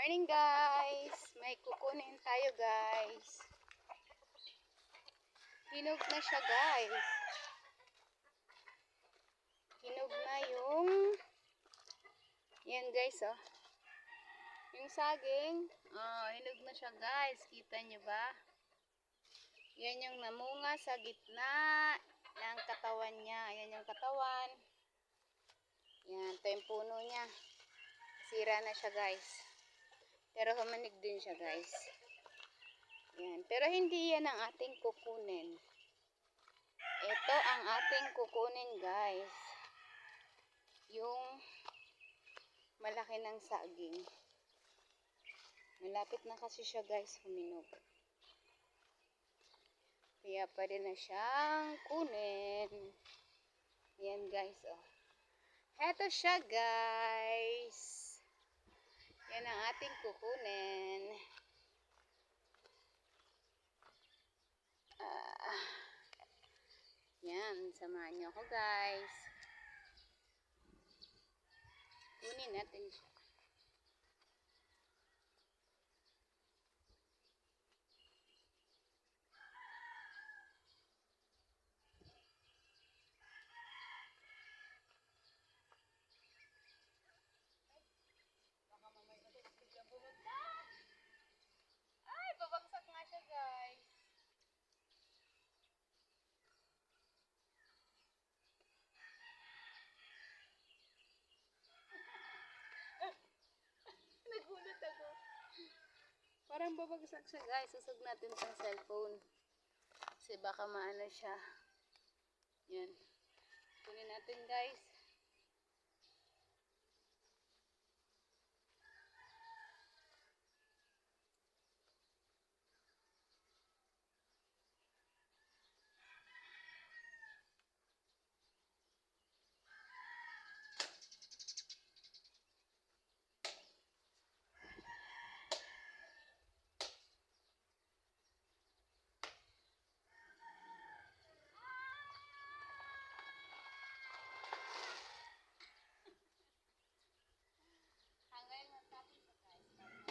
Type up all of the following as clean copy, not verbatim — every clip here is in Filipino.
Morning guys! May kukunin tayo guys. Hinog na siya guys. Hinog na yung yan guys oh. Yung saging. Oh, hinog na siya guys. Kita nyo ba? Yan yung namunga sa gitna ng katawan niya. Ayan yung katawan. Yan. Ito yung puno niya. Sira na siya guys. Pero humanig din siya guys. Yan. Pero hindi yan ang ating kukunin. Ito ang ating kukunin guys. Yung malaki ng saging. Malapit na kasi siya guys huminog. Kaya pwede na siyang kunin. Yan guys oh. Heto siya guys. Yan ang ating kukunin. Yan, samahan nyo ako guys. Kunin natin siya. Baka mamay ko ito, biglang bumagsak. Ay, babagsak nga siya guys. Nagulat ako. Parang babagsak siya guys. Susog natin sa cellphone. Kasi baka maano siya. Yan. Kunin natin guys. Hanggang natin siya guys.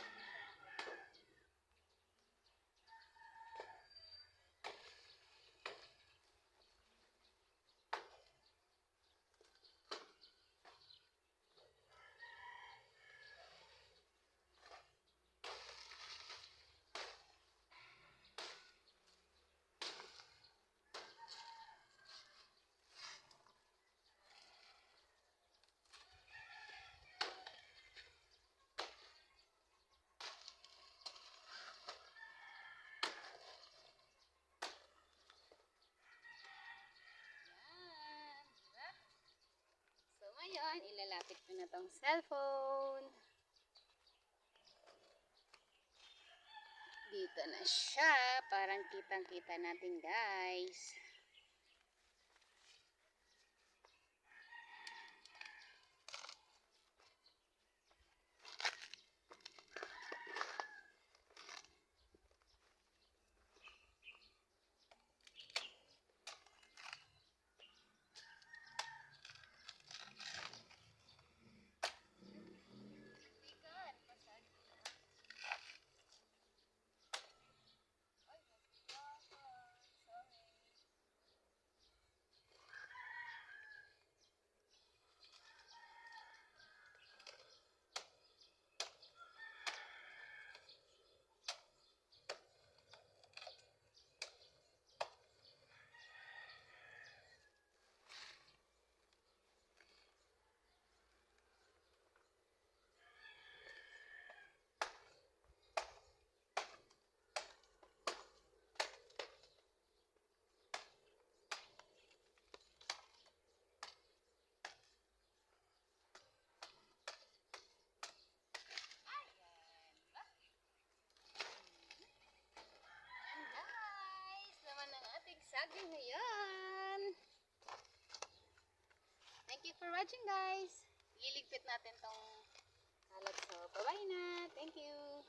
Ngayon, ilalapit ko na tong cellphone. Dito na siya. Parang kitang-kita natin guys. Saging ngayon. Thank you for watching guys. Liligpit natin tong kalat. So, bye-bye na. Thank you.